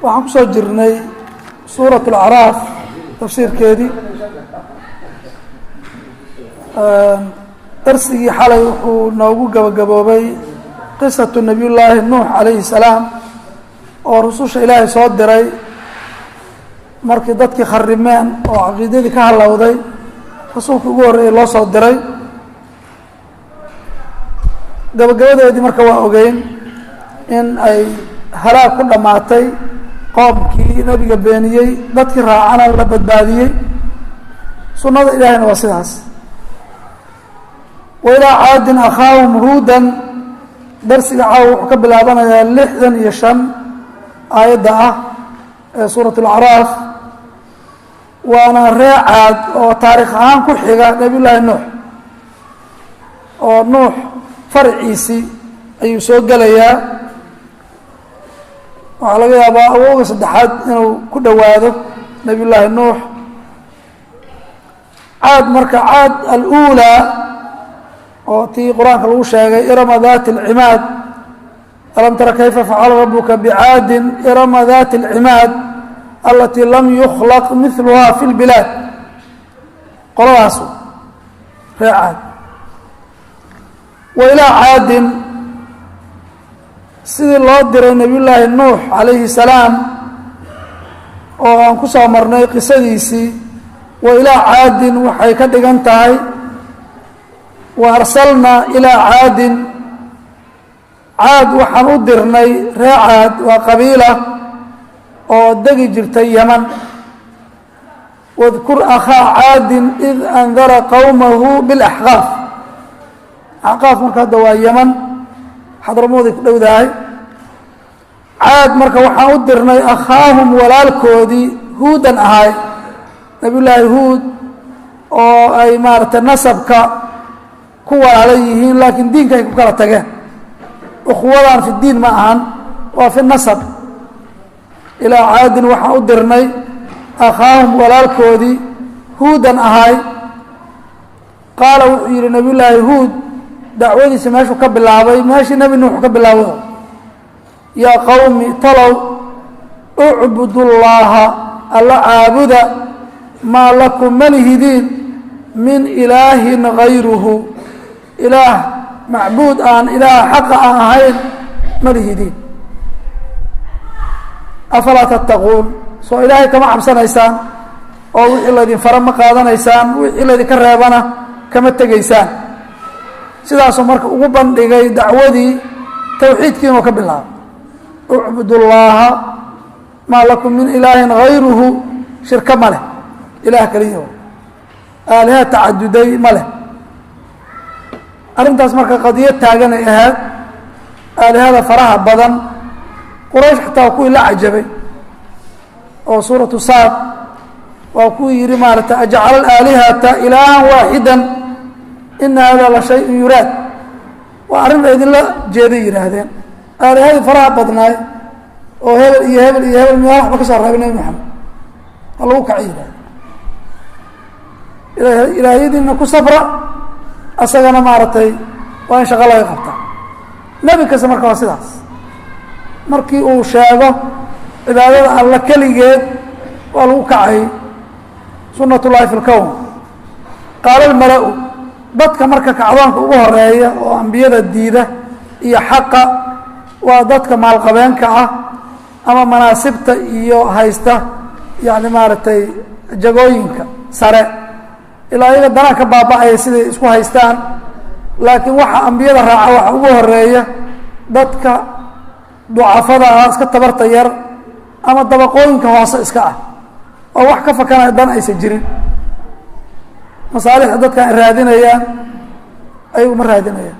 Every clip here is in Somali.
waxaan ku soo jirnay suurat اlacraaf tafsiirkeedii darsigii xalay wuxuu noogu gabagaboobay qisatu nabiy llaahi nuux calayhi salaam oo rususha ilaahay soo diray markii dadkii kharimeen oo caqiidadii ka halowday rasuulkii ugu horreeyey loo soo diray gabagabadeedii marka waa ogeyn in ay halaag ku dhammaatay qoomkii nebiga beeniyey dadkii raacana la badbaadiyey sunnada ilaahayna waa sidaas wailaa caadin akhaahum huudan darsiga caawa wuxuu ka bilaabanayaa 65 aayadda ah ee suurat اlacraaf waana ree caad oo taariikh ahaan ku xiga nabiy llaahi nuux oo nuux farciisii ayuu soo gelayaa waxaa laga yaabaa awowga saddexaad inuu ku dhowaado nabiy llaahi nuux caad marka caad aluulaa oo tii qur-aanka lagu sheegay irama dati اlcimaad alam tara kayfa facala rabuka bicaadin irama dati اlcimaad alatii lam yukhlaq miluhaa fi اlbilaad qoladaasu ree caad wa ilaa caadin sidii loo diray nabiy llaahi nuux calayhi salaam oo aan ku soo marnay qisadiisii wa ilaa caadin waxay ka dhigan tahay wa arsalnaa ilaa caadin caad waxaan u dirnay ree caad waa qabiila oo degi jirtay yaman wadkur akhaa caadin id andara qowmahu bilaxqaaf axqaaf marka hadda waa yaman xadramooday ku dhowdahay caad marka waxaan u dirnay akhaahum walaalkoodii huudan ahay nabiy llaahi huud oo ay maaragtay nasabka ku walaalan yihiin laakiin diinka ay ku kala tageen ukhuwadan fi diin ma ahan waa fi nasab ilaa caadin waxaan u dirnay akhaahum walaalkoodii huudan ahay qaala wuxuu yidhi nabiy llaahi huud dacwadiisa meeshuu ka bilaabay meeshii nebi nuux ka bilaabay yaa qowmi talow ucbudu llaaha alla caabuda maa lakum malihidiin min ilaahin gayruhu ilaah macbuud aan ilaah xaqa aan ahayn malihidiin afalaa tattaquun soo ilaahay kama cabsanaysaan oo wixii laydin fara ma qaadanaysaan wixii laydinka reebana kama tegaysaan sidaasuu marka ugu bandhigay dacwadii tawxiidkii inuu ka bilaabo ucbud llaaha maa lakum min ilaahin gayruhu shirka ma leh ilaah keliya aaliha tacaduday ma leh arrintaas marka qadiyo taaganay ahayd aalihada faraha badan quraysh xataa kuwii la cajabay oo suuratu saad waa kuwii yihi maaragtay ajcala alaalihata ilaahan waaxidan ina hada la shayun yuraad waa arrin la idinla jeeday yidhaahdeen aalihadii faraha badnaay oo hebel iyo hebel iyo hebel meel waxba ka soo reebay nebi maxamed ha lagu kaca yidhahda ilaahyadiina ku sabra asagana maaragtay waa in shaqo laga qabtaa nebi kasta marka waa sidaas markii uu sheego cibaadada alla keligeed waa lagu kacay sunat ullahi fi lkown qaala almala-u dadka marka kacdoonka ugu horeeya oo ambiyada diida iyo xaqa waa dadka maalqabeenka ah ama manaasibta iyo haysta yacni maaragtay jagooyinka sare ilaa iyaga danaa ka baaba-aya siday isku haystaan laakiin waxa ambiyada raaca waxa ugu horeeya dadka ducafada ah iska tabarta yar ama dabaqooyinka hoose iska ah oo wax ka fakanaya dan aysan jirin masaalixda dadka ay raadinayaan ayagu ma raadinayaan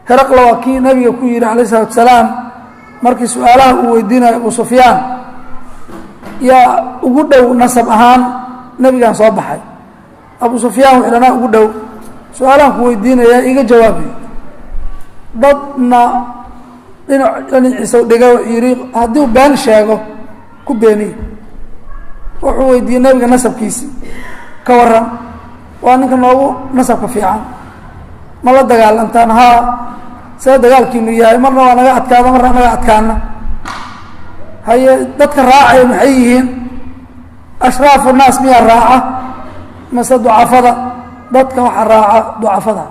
heraqla waa kii nabiga ku yidhi calayh isalaatu salaam markii su-aalaha uu weydiinayo abu sufyaan yaa ugu dhow nasab ahaan nebigaan soo baxay abu sufyaan wuxuu dhanaa ugu dhow su-aalahan ku weydiinayaa iga jawaabiyo dadna dhinaciisa dhiga wuxuu yidhi haddii been sheego ku beeniye wuxuu weydiiyey nebiga nasabkiisii ka waran waa ninka noogu nasabka fiican ma la dagaalantaan haa see dagaalkiinu yahay marna waa naga adkaada marna naga adkaana haye dadka raacaya maxay yihiin ashraafu الnaas miyaa raaca mase ducafada dadka waxaa raaca ducafada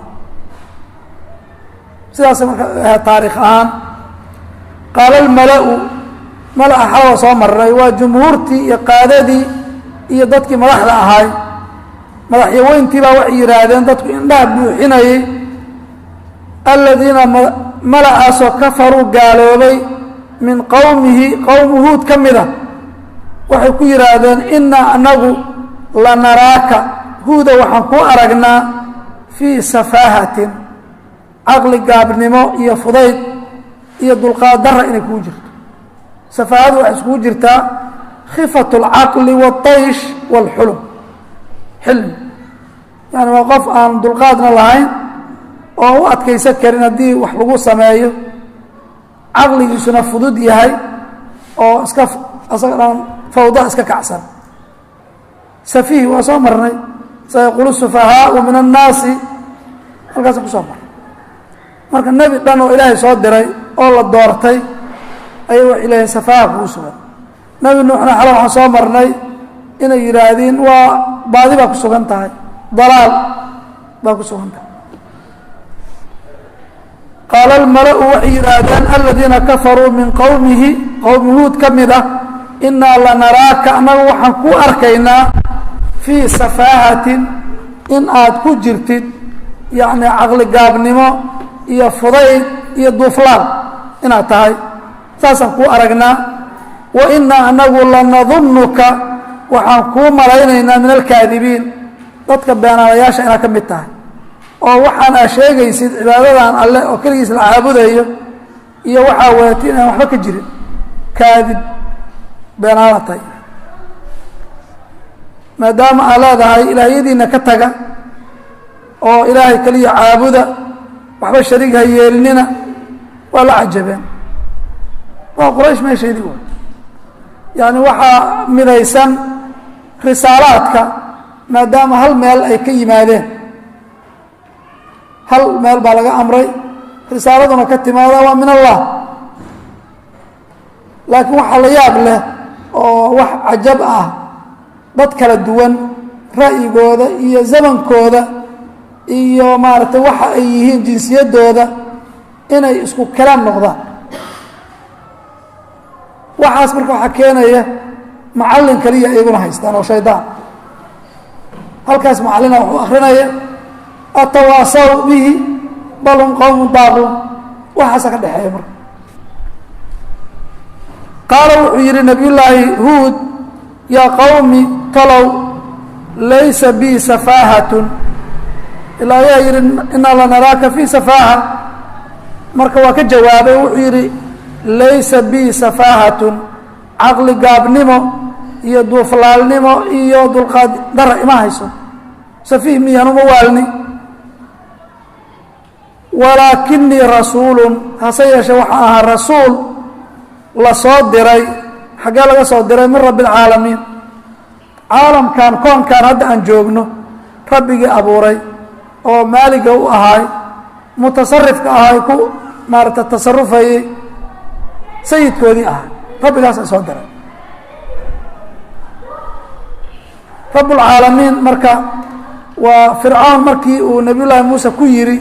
sidaas marka taarikh ahaan qaala اlmala-u mala-a xalwa soo maray waa jumhuurtii iyo qaadadii iyo dadkii madaxda ahaay madaxyaweyntii baa waxay yidhaahdeen dadku indhaha buuxinayay aladiina mala-aasoo kafaruu gaaloobay min qowmihi qowmu huud ka mida waxay ku yidhaahdeen inaa anagu lanaraaka huuda waxaan ku aragnaa fii safaahatin caqli gaabnimo iyo fudayd iyo dulqaad dara inay kuu jirto safaahadu waxay iskugu jirtaa khifat اlcaqli wاطaysh wاlxulm xilmi yani waa qof aan dulqaadna lahayn oo u adkaysan karin haddii wax lagu sameeyo caqligiisuna fudud yahay oo iska asaga dhan fawda iska kacsan safiih waa soo marnay sayaqulu sufahaau min annaasi halkaasa ku soo marnay marka nebi dhan oo ilaahay soo diray oo la doortay ayay waxay leeyihin safaaha kugu sugan nebi nuuxna xale waxaan soo marnay inay yidhaahdiin waa baadi baa ku sugan tahay dalaal baa ku sugan tahay qaala almala-u waxay yidhaahdeen aladiina kafaruu min qowmihi qowmi huud ka mid ah inaa lanaraaka annagu waxaan ku arkaynaa fii safaahatin in aad ku jirtid yacni caqli gaabnimo iyo fudayd iyo duuflaan inaad tahay saasaan kuu aragnaa wa inaa anagu lanadunnuka waxaan kuu malaynaynaa min alkaadibiin dadka beenaalayaasha inaad ka mid tahay oo waxaan aa sheegaysid cibaadadan alle oo keligiis la caabudayo iyo waxaa weetay inaan waxba ka jirin kaadib beenaala tahay maadaama aa leedahay ilaahyadiina ka taga oo ilaahay keliya caabuda waxba shariig ha yeelinina waa la cajabeen waa quraysh meesheedii way yani waxaa midaysan risaalaadka maadaama hal meel ay ka yimaadeen hal meel baa laga amray risaaladuna ka timaada waa min allah laakiin waxaa la yaab leh oo wax cajab ah dad kala duwan ra'yigooda iyo zamankooda iyo maaragtay waxa ay yihiin jinsiyadooda inay isku kalaam noqdaan waxaas marka waxaa keenaya macallin kaliya iyaguna haystaan oo shaydaan halkaas macallina wuxuu akrinaya atawaasaw bihi bal hum qowmun daaquun waxaasa ka dhexeeya marka qaala wuxuu yidhi nabiyullaahi huud yaa qowmi talow laysa bii safaahatun ilaa ayaa yidhi inaa lanaraaka fii safaaha marka waa ka jawaabay wuxuu yidhi laysa bii safaahatun caqli gaabnimo iyo duuflaalnimo iyo dulqaad dara ima hayso safiih miyaan uma waalni walaakinii rasuulun hase yeeshee waxaan ahaa rasuul la soo diray xaggee laga soo diray min rabbi alcaalamiin caalamkan koonkan hadda aan joogno rabbigii abuuray oo maaliga u ahaay mutasarifka ahay ku maaragta tasarufayey sayidkoodii ahay rabbigaasa soo diray rabbulcaalamiin marka waa fircawn markii uu nabiy llaahi muuse ku yidhi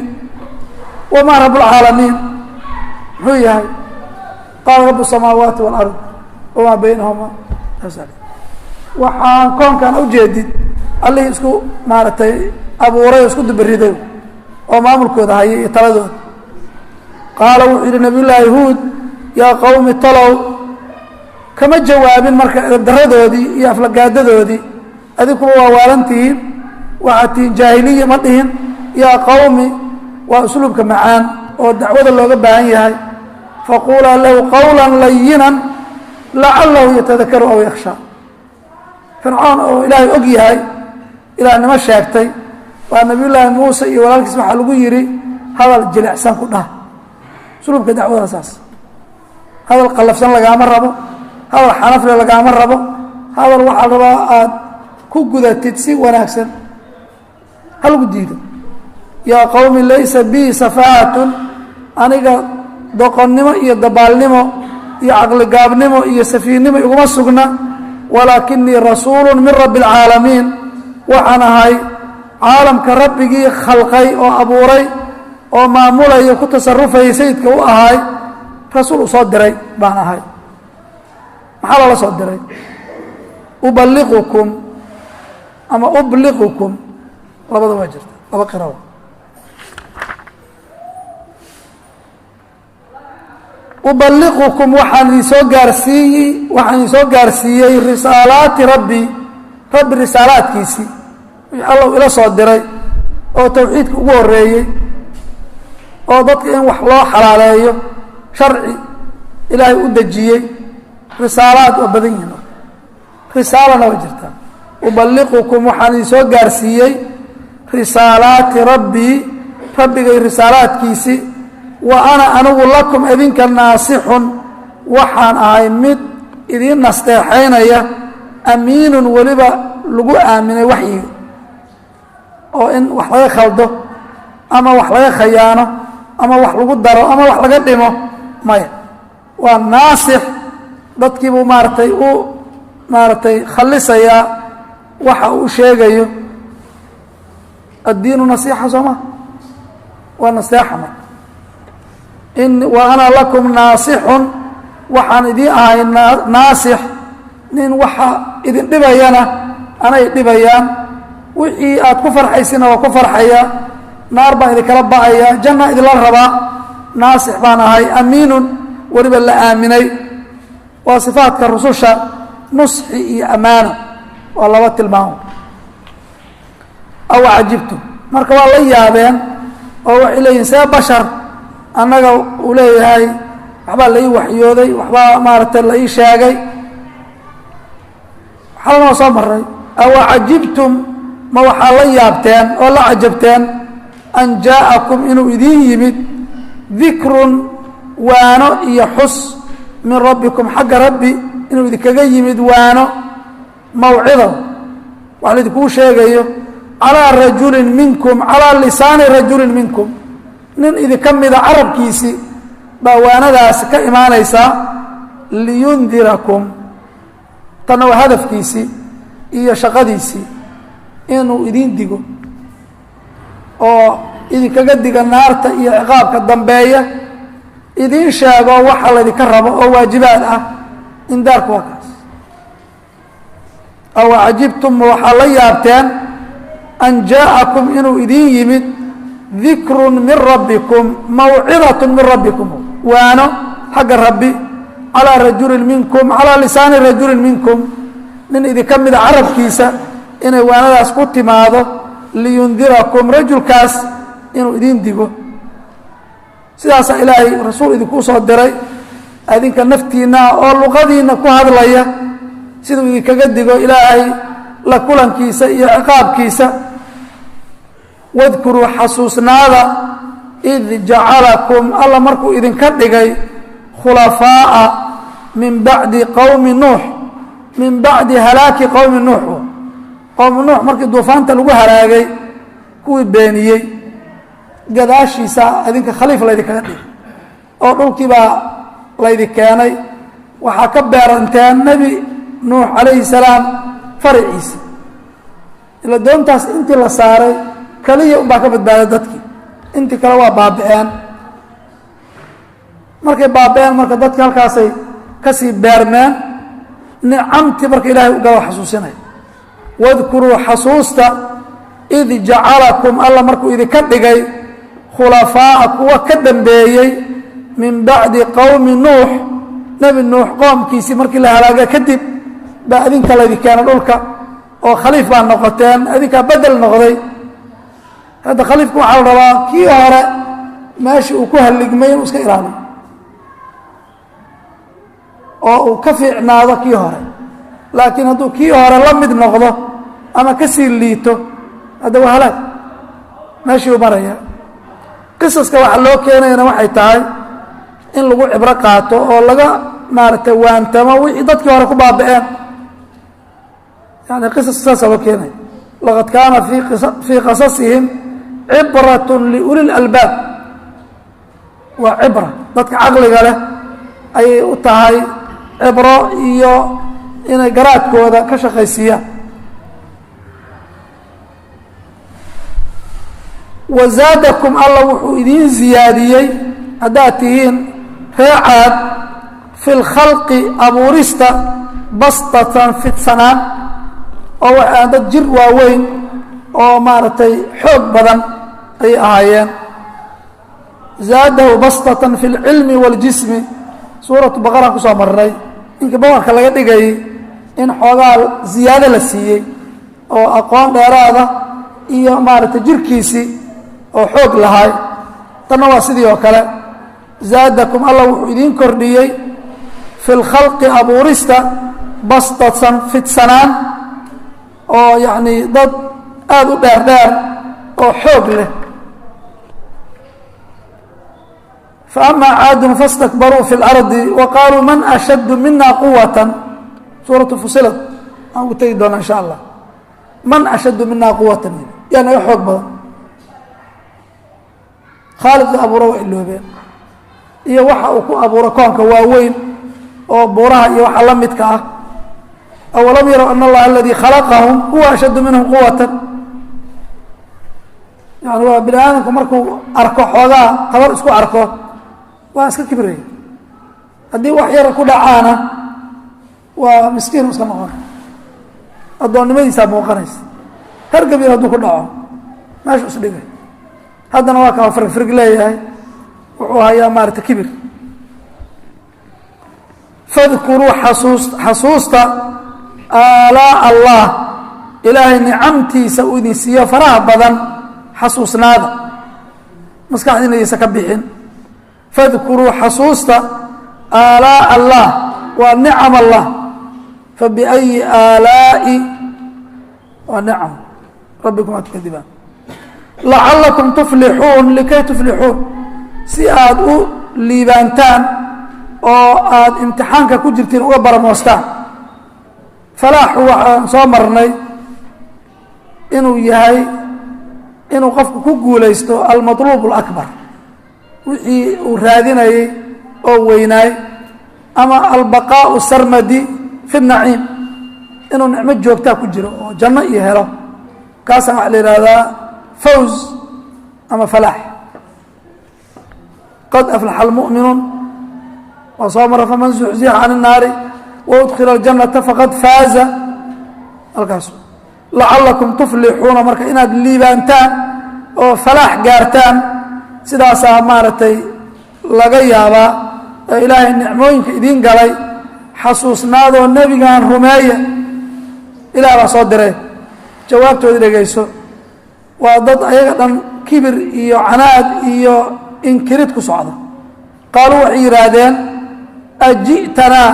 wamaa rabbulcaalamiin muxuu yahay qaala rabu الsamaawaati wاlard wamaa baynahuma waxaan koonkan ujeedid allihii isku maaragtay abuuray oo isku dubariday oo maamulkooda hayay iyo taladooda qaala wuxuu yidhi nabiy llaahi huud yaa qowmi talow kama jawaabin marka daradoodii iyo aflagaadadoodii adinkuba waa waalantihiin waxaad tihiin jaahiliya ma dhihin yaa qowmi waa usluubka macaan oo dacwada looga baahan yahay faquulaa lahu qawla layinan lacalahu yatadakaru aw yakshaa fircoon oo ilaahay og yahay ilaahnimo sheegtay waa nabiy llaahi muuse iyo walaalkiis waxaa lagu yidhi hadal jilicsan ku dhah usluubka dacwada saas hadal qallafsan lagaama rabo hadal xanafle lagaama rabo hadal waxaa rabaa aada ku gudatid si wanaagsan ha lagu diido yaa qowmi laysa bii safaahatun aniga doqonnimo iyo dabaalnimo iyo caqligaabnimo iyo safiinnimo iguma sugna walaakinii rasuulu min rabbi اlcaalamiin waxaan ahay caalamka rabbigii khalqay oo abuuray oo maamulaya ku tasarufayay sayidka u ahay rasuul u soo diray baan ahay maxaa loola soo diray ubaliqukum ama ubliqukum labada waa jirta laba qirawo ubaliqukum waxaan idin soo gaarsiiyey risaalaati rabbi risaalaadkiisii wixii alla ila soo diray oo tawxiidka ugu horeeyey oo dadka in wax loo xalaaleeyo sharci ilaahay u dejiyey risaalaad waa badan yihin risaalana waa jirtaa ubaliqukum waxaan idin soo gaarsiiyey risaalaati rabbigay risaalaadkiisii wa ana anigu lakum idinka naasixun waxaan ahay mid idiin nasteexaynaya amiinun weliba lagu aaminay waxyiga oo in wax laga khaldo ama wax laga khayaano ama wax lagu daro ama wax laga dhimo maya waa naasix dadkiibuu maaragtay khallisayaa waxa uu sheegayo addiinu nasiixa soo ma waa naseexa marka wa ana lakum naasixun waxaan idiin ahay naasix nin waxa idin dhibayana anay dhibayaan wixii aad ku farxaysina waa ku farxaya naar baan idinkala ba'aya janna idinla rabaa naasix baan ahay amiinun weliba la aaminay waa sifaadka rususha nusxi iyo ammaano waa laba tilmaamo aw cajibtum marka waa la yaabeen oo waxay leeyihin see bashar annaga uu leeyahay waxbaa la ii waxyooday waxbaa maaragtay la ii sheegay xalanoo soo maray aw cajibtum ma waxaa la yaabteen oo la cajabteen an jaa'akum inuu idiin yimid dikrun waano iyo xus min rabbikum xagga rabbi inuu idinkaga yimid waano mawcido wax laidinkuu sheegayo calaa rajulin minkum calaa lisaani rajulin minkum nin idinka mida carabkiisii baa waanadaasi ka imaanaysaa liyundirakum tanna waa hadafkiisii iyo shaqadiisii inuu idiin digo oo idinkaga diga naarta iyo ciqaabka dambeeya idiin sheego waxa laydinka rabo oo waajibaad ah indaarku waa kaas aw cajibtum waxaa la yaabteen an jaa'akum inuu idiin yimid dikrun min rabbikum mawcidatun min rabbikum waano xagga rabbi calaa rajulin minkum calaa lisaani rajulin minkum nin idinka mida carabkiisa inay waanadaas ku timaado liyundirakum rajulkaas inuu idiin digo sidaasaa ilaahay rasuul idinkuu soo diray adinka naftiinna oo luqadiinna ku hadlaya siduu idinkaga digo ilaahay la kulankiisa iyo ciqaabkiisa wadkuruu xasuusnaada id jacalakum alla markuu idinka dhigay khulafaa'a min bacdi qowmi nuux min bacdi halaaki qowmi nuux qowmi nuux markii duufaanta lagu halaagay kuwii beeniyey gadaashiisa idinka khaliif laydinkaga dhigay oo dhulkii baa laydi keenay waxaa ka beeranteen nebi nuux calayhi salaam faraciisa ila doontaas intii la saaray kaliya unbaa ka badbaaday dadkii intii kale waa baaba'een markay baaba'een marka dadki halkaasay kasii beermeen nicamtii marka ilaahay ugala xasuusinaya wadkuruu xasuusta id jacalakum alla markuu idinka dhigay khulafaa'a kuwa ka dambeeyey min bacdi qowmi nuux nebi nuux qoomkiisii markii la halaaga kadib baa idinka laydi keena dhulka oo khaliif baa noqoteen idinkaa bedel noqday hadda khaliifku waxaa la rabaa kii hore meeshii uu ku halligmay inuu iska ilaaliyo oo uu ka fiicnaado kii hore laakiin hadduu kii hore la mid noqdo ama ka sii liito hadda waa halaag meeshii uu maraya qisaska waxa loo keenayana waxay tahay in lagu cibro qaato oo laga maaragtay waantamo wixii dadkii hore ku baaba'een yani qisaska saasa loo keenaya laqad kaana fii qasasihim cibratun liuli lalbaab waa cibra dadka caqliga leh ayay u tahay cibro iyo inay garaadkooda ka shaqaysiiyaan. wazaadakum alla wuxuu idiin ziyaadiyey haddaad tihiin ree caad fi lkhalqi abuurista bastatan fidsanaan oo waxaan dad jir waaweyn oo maaragtay xoog badan ayay ahaayeen. zaadahu bastatan fi اlcilmi wاljismi suuratu baqara kusoo marnay ninkii bawarka laga dhigayay in xoogaa ziyaado la siiyey oo aqoon dheeraada iyo maaragtay jirkiisii oo xoog lahay. tanna waa sidii oo kale zaadakum allah wuxuu idiin kordhiyey fi lkhalqi abuurista bastatan fidsanaan oo yacni dad aada u dheer dheer oo xoog leh. faama caadun fastakbaruu fi اlardi waqaaluu man ashaddu mina quwatan suuratu fusilad aan ugu tegi doona insha allah. man ashaddu mina quwatan yaa naga xoog badan. khaaliqii abuuro waa iloobeen iyo waxa uu ku abuuro koonka waaweyn oo buuraha iyo waxa la midka ah. awalam yarow ana allaha aladii khalaqahum huwa ashaddu minhum quwatan. yani waa bini aadamku markuu arko xoogaa tabar isku arko waa iska kibraya. haddii wax yara ku dhacaana waa miskiin iska noqona addoonnimadiisaa muuqanaysa. hargabir hadduu ku dhaco meeshu isdhigay haddana waa kaa firgfirg leeyahay wuxuu hayaa maarata kibir. fadkuruu xasuusta aalaa allah ilaahay nicamtiisa uu idin siiyo faraha badan xasuusnaada maskaxdiina yaysa ka bixin. fadkuruu xasuusta aalaa allah waa nicam allah. fabiأyi aalaa'i waa nicam rabbikumaa tukadibaan. lacalakum tuflixuun likay tuflixuun si aad u liibaantaan oo aada imtixaanka ku jirtiin uga baramoostaan. falaaxu waxaan soo marnay inuu yahay inuu qofku ku guulaysto almaطluub اlakbar wixii uu raadinayay oo weynaay ama albaqaau sarmadi fi الnaciim inuu nicmo joogtaa ku jiro oo janno iyo helo kaasaan waxa la yihahdaa fawz ama falaax. qad aflaxa almu'minuun waa soo mara faman zuxzixa can الnaari waudkila اljannata faqad faaza halkaas. lacalakum tuflixuuna marka inaad liibaantaan oo falaax gaartaan sidaasaa maaragtay laga yaabaa oo ilaahay nicmooyinka idiin galay xasuusnaadoo nebigan rumeeya ilaah baa soo diray jawaabtoodii dhegayso. waa dad ayaga dhan kibir iyo canaad iyo inkirid ku socda. qaaluu waxay yidhaahdeen aji'tanaa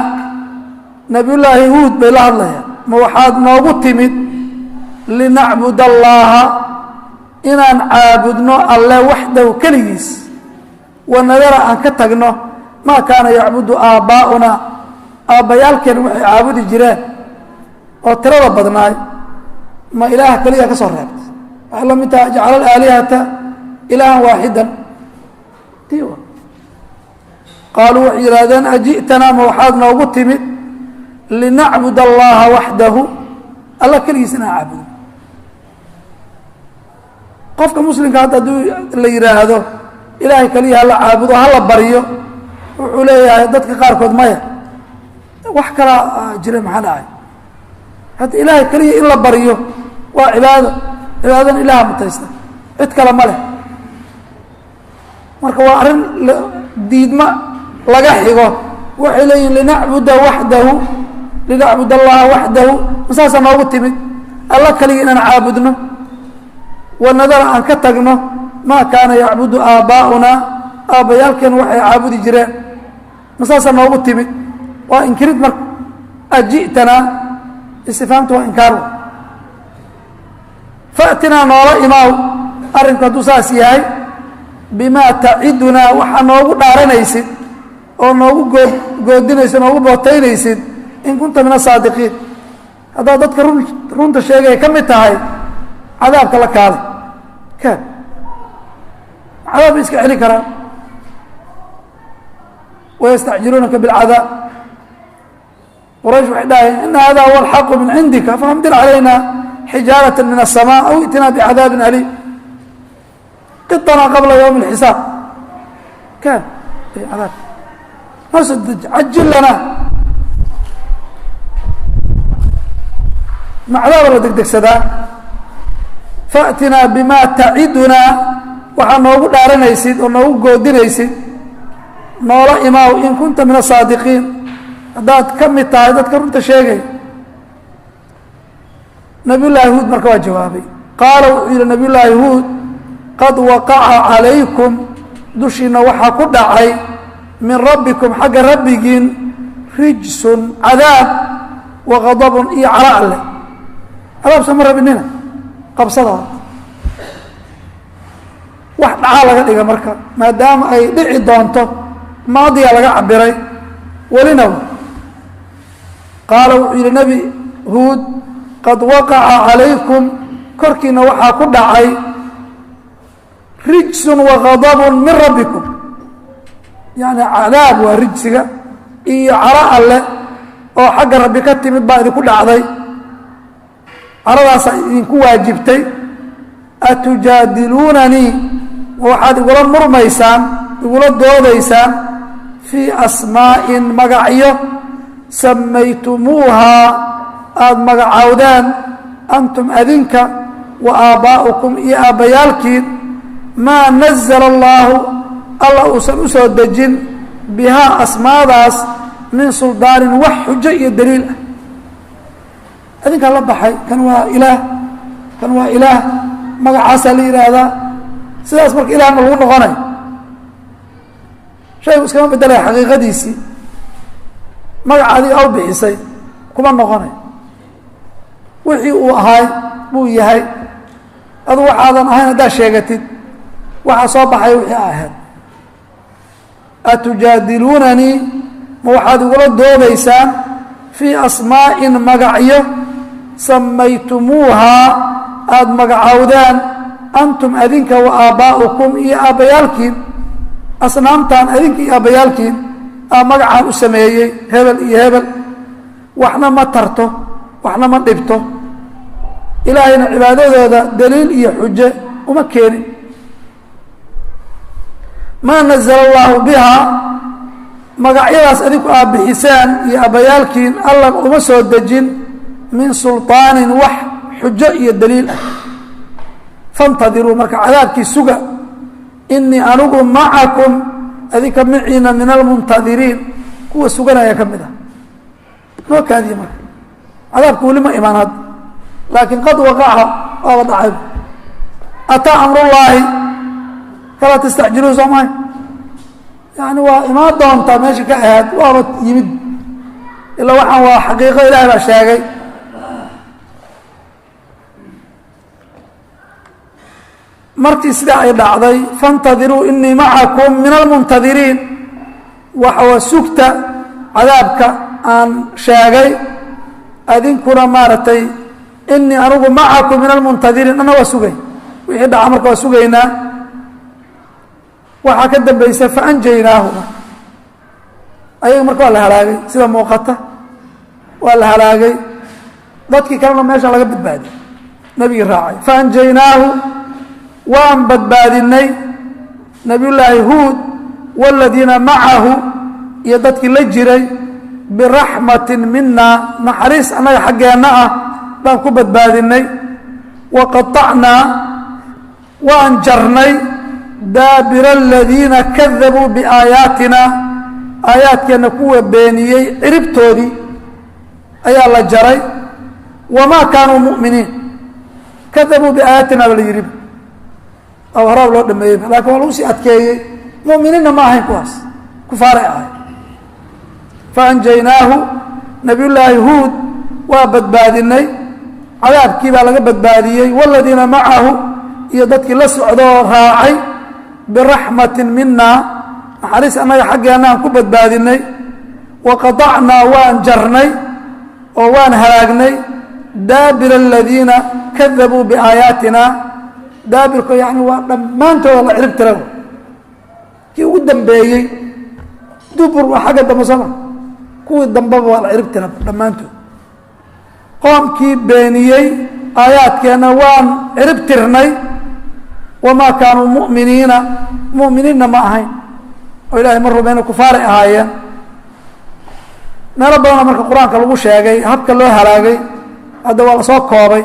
nabiyullaahi huud bay la hadlayaan ma waxaad noogu timid linacbud allaaha inaan caabudno alle waxdahu keligiis wanadara aan ka tagno maa kaana yacbudu aabbaa'una aabbayaalkeen waxay caabudi jireen oo tirada badnaay ma ilaaha keliya ka soo reebtay waxay la mid taha jacala alaalihata ilaahan waaxidan. qaaluu waxay yidhahdeen aji'tanaa ma waxaad noogu timid linacbud allaha waxdahu alla keligiis inaan caabudo. qofka muslimka hadda hadduu la yidhaahdo ilaahay keliya hala caabudo hala baryo wuxuu leeyahay dadka qaarkood maya wax kalaa jira maxaa dhacay. hadda ilaahay keliya in la baryo waa cibaado cibaadana ilaha mutaysta cid kale ma leh. marka waa arrin diidma laga xigo. waxay leeyihin linacbud allaha waxdahu masaasaa noogu timid alla keliya inaan caabudno wanadara aan ka tagno maa kaana yacbudu aabbaa'una aabbayaalkeen waxay caabudi jireen masaasaa noogu timid. waa inkirid marka aji'tanaa istifaamtu waa inkaar. faatinaa noola imaaw arrinku hadduu saas yahay bimaa tacidunaa waxaa noogu dhaaranaysid oo noogu goodinaysid noogu bootaynaysid in kunta min asaadiqiin haddaad dadka runta sheegaya ka mid tahay cadaabka la kaale kaan cadaab bay iska celi karaan. wayastacjiluunaka biاlcadaab quraysh waxay dhahayeen ina hada huwa alxaqu min cindika faamdir calayna xijaaraة min الsamاء aw itina bicadaabi aliim qiطnaa qabla ywmi اlxisaab kan cadaab nasdj cajil lana macdaaba la degdegsadaa faatinaa bima tacidunaa waxaa noogu dhaaranaysid oo noogu goodinaysid noola imaaw in kunta min asaadiqiin haddaad ka mid tahay dadka runta sheegay nabiy llaahi huud marka waa jawaabay qaala wuxuu yihi nabiy llaahi huud qad waqaca calaykum dushiina waxaa ku dhacay min rabbikum xagga rabbigiin rijsun cadaab waqadabun iyo cala alleh cadaab sama rabinina qabsadaa wax dhacaa laga dhiga marka maadaama ay dhici doonto maadiya laga cabiray welina qaala wuxuu yihi nebi huud qad waqaca calaykum korkiina waxaa ku dhacay rijsun waqadabun min rabbikum yani cadaab waa rijsiga iyo caro alleh oo xagga rabbi ka timid baa idinku dhacday caradaasaa idinku waajibtay atujaadiluunanii waxaad igula murmaysaan igula doodaysaan fii asmaa'in magacyo samaytumuuhaa aada magacaawdaan antum adinka wa aabbaa'ukum iyo aabbayaalkiin maa nazala allaahu alla uusan u soo dejin bihaa asmaadaas min suldaanin wax xujo iyo daliil ah adinkaa la baxay kan waa ilaah kan waa ilaah magacaasaa la yidhaahdaa sidaas marka ilaah ma lagu noqonay shaygu iskama bedelaya xaqiiqadiisii magacaadii aw bixisay kuma noqonay wixii uu ahaay buu yahay adu waxaadan ahayn haddaad sheegatid waxaa soo baxay wixii a ahayd atujaadiluunanii ma waxaad igula doodaysaan fii asmaa'in magacyo samaytumuuhaa aada magacaawdaan antum adinka wa aabbaa'ukum iyo aabbayaalkiin asnaamtaan adinka iyo aabbayaalkiin aa magacaan u sameeyey hebel iyo hebel waxna ma tarto waxna ma dhibto ilaahayna cibaadadooda daliil iyo xujo uma keenin maa nazala allaahu bihaa magacyadaas adinku aad bixisaan iyo aabbayaalkiin alla uma soo dejin min sulطaanin wax xujo iyo daliil ah faاntadiruu marka cadaabkii suga inii anigu macakum adinka maciina min almuntadiriin kuwa suganaya ka mid ah noo kaadiye marka cadaabka weli ma imaan hadda laakiin qad waqaca waaba dhacay ataa amrullaahi falaa tastacjiluun soo mahay yani waa imaan doontaa meesha ka ahaad waaba yimid ilaa waxaan waa xaqiiqo ilahay baa sheegay markii sidaa ay dhacday faاntadiruu inii macakum min almuntadiriin waxawa sugta cadaabka aan sheegay adinkuna maaragtay inii anigu macakum min almuntadiriin ana waa sugay wixii dhaca marka waa sugaynaa waxaa ka dambaysa faanjaynaahuma ayaga marka waa la halaagay sida muuqata waa la halaagay dadkii kalena meesha laga badbaadiy nebigii raacay faanjaynaahu waan badbaadinay nabiyullaahi huud waaladiina macahu iyo dadkii la jiray biraxmatin mina naxariis annaga xaggeenna ah baan ku badbaadinay wa qaطacnaa waan jarnay daabira aladiina kadabuu biaayaatina aayaadkeenna kuwa beeniyey ciribtoodii ayaa la jaray wamaa kaanuu mu'miniin kadabuu biaayaatina ba la yidhi oo horaab loo dhameeyeyba lakin waa lagu sii adkeeyey mu'miniinna ma ahayn kuwaas kufaaray ahay faanjaynaahu nabiyullaahi huud waa badbaadinay cadaabkii baa laga badbaadiyey waaladiina macahu iyo dadkii la socdoo raacay biraxmatin mina naxariis annaga xaggeenna aan ku badbaadinay wa qaطacnaa waan jarnay oo waan halaagnay daabira aladiina kadabuu biaayaatina daabirku yani waa dhammaantooda la cirib tirago kii ugu dambeeyey dubur waa xagga dambe sama kuwii dambeba waa la cirib tira dhammaantood qoomkii beeniyey aayaadkeenna waan cirib tirnay wamaa kaanuu mu'miniina mu'miniinna ma ahayn oo ilaahay ma rumayna kufaaray ahaayeen meelo badana marka qur-aanka lagu sheegay habka loo halaagay hadda waa lasoo koobay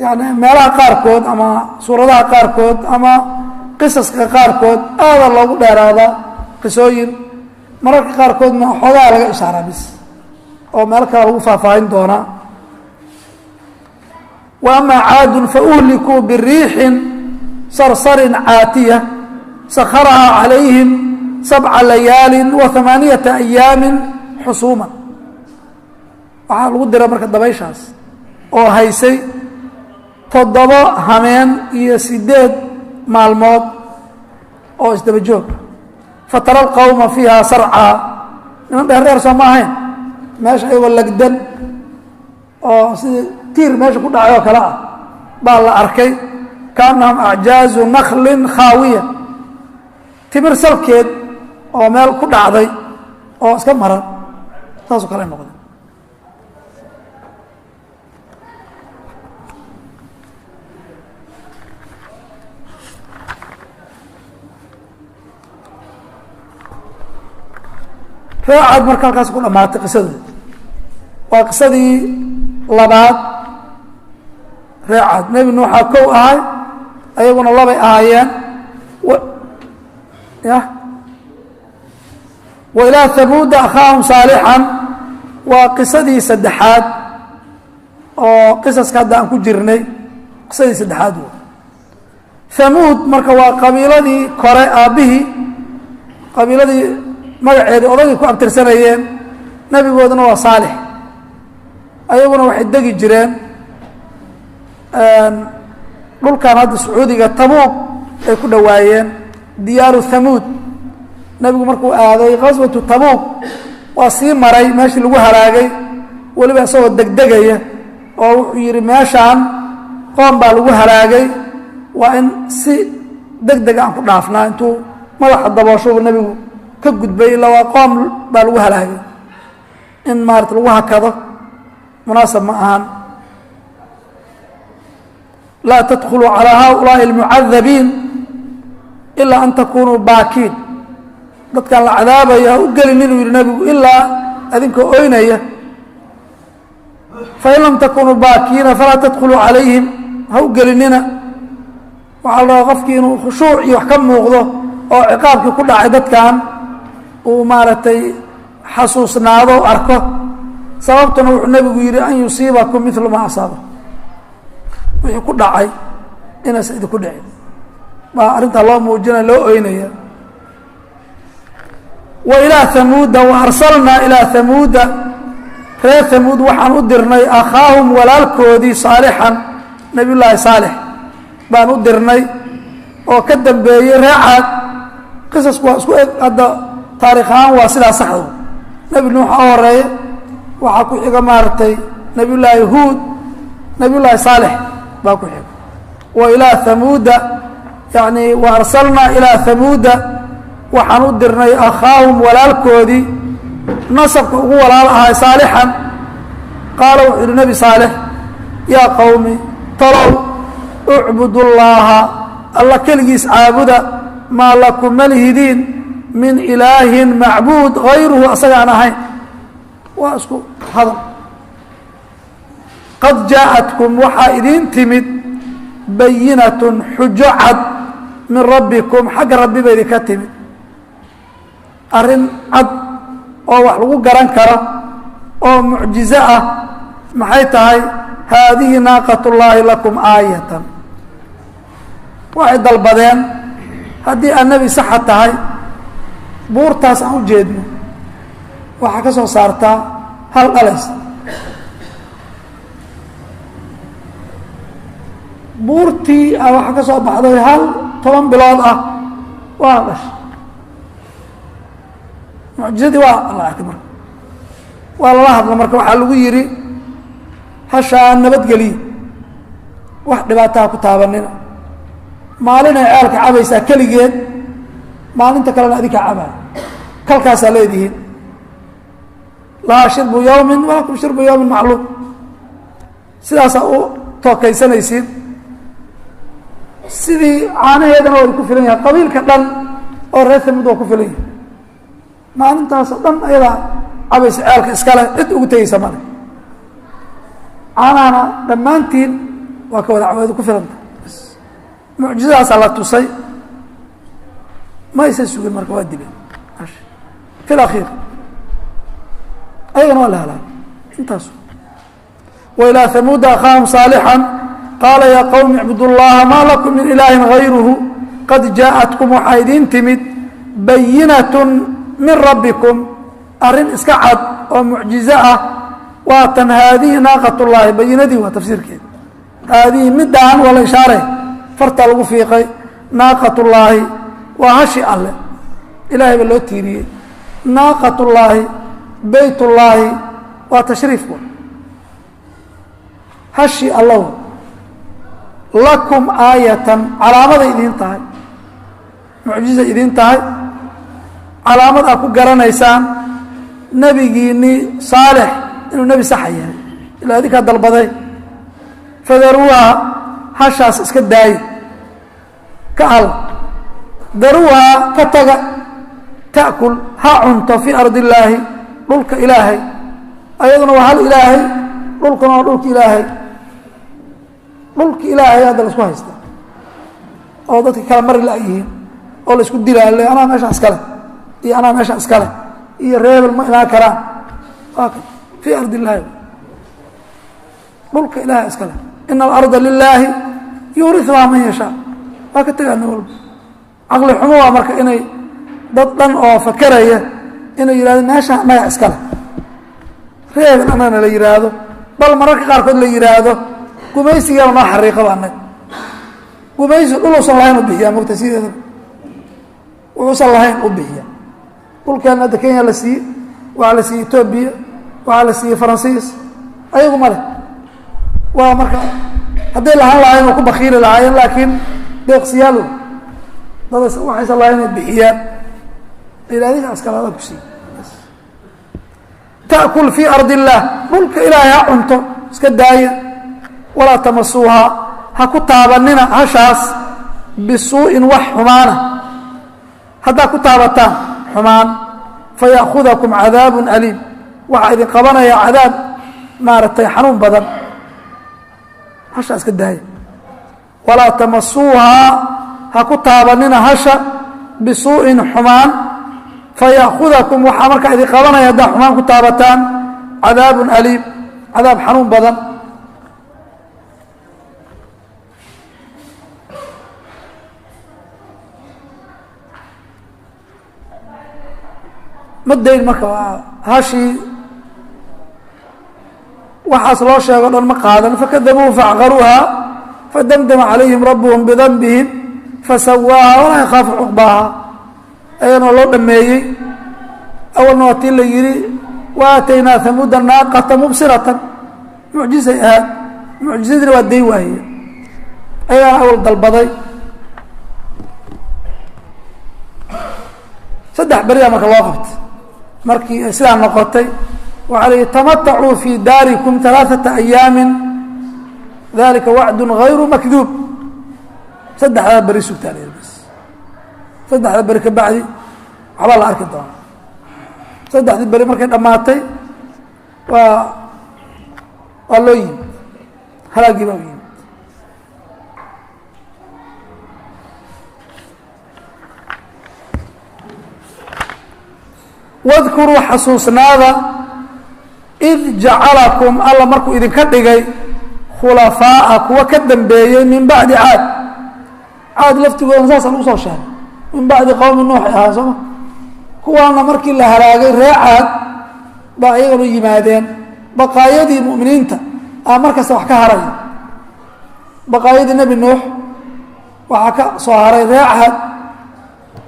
yani meelaha qaarkood ama suuradaha qaarkood ama qisaska qaarkood aada loogu dheeraadaa qisooyin mararka qaarkoodna xoogaa laga ishaaraa bis oo meel kale lagu faahfaahin doonaa wa amaa caadun fauhlikuu biriixin sarsarin caatiya sakharahaa calayhim 7 layaali و8 أyaami xusuuman waxaa lagu dira marka dabayshaas oo haysay 7 hameen iyo 8 maalmood oo isdaba joog fatara اlqawma fiiha sarcaa niman dheerdheer soo ma ahayn meesha ayagoo lagdan oo sidii tiir meesha ku dhacay oo kale ah baa la arkay kaanahum acjaazu naklin khaawiya timir salkeed oo meel ku dhacday oo iska maran saasoo kale noqday reecad marka halkaas ku dhammaatay qisadii waa qisadii labaad reecad nebi nuuxaa kow ahay ayaguna labay ahaayeen ya wailaa hamuuda akhaahum saalixan waa qisadii saddexaad oo qisaska hadda aan ku jirnay qisadii saddexaad w hamuud marka waa qabiiladii kore aabbihii qabiiladii magaceedii odagii ku abtirsanayeen nebigooduna waa saalix ayaguna waxay degi jireen dhulkan hadda sacuudiga tabuuq ay ku dhowaayeen diyaaru hamuud nebigu markuu aaday qaswatu tabuuq waa sii maray meeshii lagu halaagay weliba isagoo degdegaya oo wuxuu yidhi meeshaan qoom baa lagu halaagay waa in si degdeg aan ku dhaafnaa intuu madaxa dabooshuba nebigu ka gudbay ilaa waa qoom baa lagu halaagay in maarata lagu hakado munaasab ma ahan laa tadkuluu calaa haaulaa'i almucadabiin ilaa an takunuu baakiin dadkaan la cadaabayo ha u gelin inuu yidhi nebigu ilaa adinkoo oynaya fain lam takunuu baakiina falaa tadkuluu calayhim ha u gelinina waxaa la rabaa qofkii inuu khushuuc iyo wax ka muuqdo oo ciqaabkii ku dhacay dadkan uu maaragtay xasuusnaado o arko sababtuna wuxuu nebigu yidhi an yusiibakum milu maa asaaba wixii ku dhacay inaysan idinku dhicin baa arrintaa loo muujinaya loo oynaya wa ilaa hamuuda wa arsalnaa ilaa hamuuda reer hamuud waxaan u dirnay akhaahum walaalkoodii saalixan nabiy llaahi saalix baan u dirnay oo ka dambeeyey reecaad qisasku waa isku eg hadda taarikh ahaan waa sidaa saxda nebi nuux oo horeeya waxaa ku xiga maaragtay nabiy llaahi huud nabiy llaahi saalix baa ku xiga wa ilaa hamuuda yani wa arsalnaa ilaa hamuuda waxaan u dirnay akhaahum walaalkoodii nasabka ugu walaal ahay saalixan qaala wuxuu yihi nebi saalix yaa qowmi talow ucbudu llaaha alla keligiis caabuda maa lakum malihidiin min ilaahin macbuud hayruhu asagaan ahayn waa isku hadal qad jaaءatkum waxaa idiin timid bayinatun xujo cad min rabbikum xagga rabbi ba idinka timid arrin cad oo wax lagu garan karo oo mucjizo ah maxay tahay haadihi naaqat llaahi lakum aayatan waxay dalbadeen haddii aad nebi saxa tahay buurtaas aan u jeedno waxaa ka soo saartaa hal dhalays buurtii waxaa ka soo baxday hal 10 bilood ah waa dhashay mucjizadii waa la arkay marka waa lala hadla marka waxaa lagu yidhi hashaa nabadgeliya wax dhibaataha ku taabanina maalinay ceelka cabaysaa keligeed maalinta kalena adinka cabaa kalkaasaa leedihiin lahaa shirbu yawmin walakum shirbu yawmin macluum sidaasaa u tookaysanaysiin sidii caanaheedana waa ku filan yahay qabiilka dhan oo reer thamud waa ku filan yahay maalintaasoo dhan ayadaa cabaysa ceelka iskale cid ugu tegaysa male caanahana dhammaantiin waa ka wada caweed ku filanta mucjizadaasaa la tusay ma aysan sugin marka waa dileen fi lakhiir ayagana waa la halaagay intaas wailaa hamuuda akhaahum saalixan qaala yaa qowmi icbudu llaha maa lakum min ilaahin hayruhu qad jaaءatkum waxaa idiin timid bayinatun min rabbikum arrin iska cad oo mucjizo ah waatan haadihi naaqat llaahi bayinadii waa tafsiirkeeda haadihi midaan waa la ishaaray farta lagu fiiqay naaqat llaahi waa hashi alle ilaahay ba loo tiiriyey naaqat llaahi beyt llaahi waa tashriif hashi allow lakum aayatan calaamaday idiin tahay mucjizay idiin tahay calaamad aad ku garanaysaan nebigiinii saalix inuu nebi saxa yahay ilaa adinkaa dalbaday fadaruuha hashaas iska daaye ka al daruuha ka taga ta'kul ha cunto fii ardi illaahi dhulka ilaahay ayaduna waa hal ilaahay dhulkuna waa dhulka ilaahay dhulka ilaahay hadda la isku haysta oo dadka kala mari la yihiin oo la isku dilaalle anaa meesha iskale iyo anaa meesha iskale iyo reebel ma imaan karaan waa kan fii ardi illaahi dhulka ilaahay iskale ina alarda lilaahi yuuriuhaa man yashaa waa ka tegaana walba caqli xumo waa marka inay dad dhan oo fakeraya inay yidhahdo meesha magac iskale reebel anagana la yihaahdo bal mararka qaarkood la yihaahdo gumaysigeena noo xariiqaba anag gumaysi dhul usan lahayn u bixiyaa mogta sideeda wuxuusan lahayn u bixiya dhulkeena hadda kenya la siiye waxaa la siiyey etoobiya waxaa la siiyey faransiis ayagu ma leh waa marka hadday lahaan lahayn oo ku bakiili lahaayeen laakiin deeqsiyaal dad waxaysan lahayn inay bixiyaan ilaadika askalaada ku siiye ta'kul fii ardi illaah dhulka ilaahay ha cunto iska daaya walaa tamasuuhaa ha ku taabanina hashaas bisuu'in wax xumaana haddaad ku taabataan xumaan faya'khudakum cadaabun aliim waxaa idin qabanaya cadaab maaragtay xanuun badan hashaa iska daaya walaa tamasuuhaa ha ku taabanina hasha bisuu'in xumaan faya'khudakum waxaa markaa idin qabanaya haddaad xumaan ku taabataan cadaabun aliim cadaab xanuun badan ma dayn marka hashii waxaas loo sheego dhan ma qaadan fakadabuuhu faacqaruuha fadamdama calayhim rabbuhum bidanbihim fasawaaha walaa yakhaafu cuqbaaha ayagana loo dhameeyey awalna waa tii la yidhi wa aataynaa hamuuda naaqata mubsiratan mucjizay ahaad mucjizadiina waa day waahiye ayagana awal dalbaday saddex beriyaa marka loo qabtay markii ay sidaa noqotay waxaa la yihi tamatacuu fii daarikum alaaثata ayaami dalika wacdu غayru makduub saddexdaa beri sugtaa bs saddexda beri ka bacdi waxbaa la arki doonaa saddexdii beri markay dhammaatay waa loo yimid halaagii baa u yimid wadkuruu xasuusnaada id jacalakum alla markuu idinka dhigay khulafaa'a kuwa ka dambeeyey min bacdi caad caad laftigoodan saasaan usoo sheegay min bacdi qowmi nuuxay ahaa sooma kuwaana markii la halaagay ree caad baa iyaganu yimaadeen baqaayadii mu'miniinta aa mar kasta wax ka haraya baqaayadii nebi nuux waxaa ka soo haray ree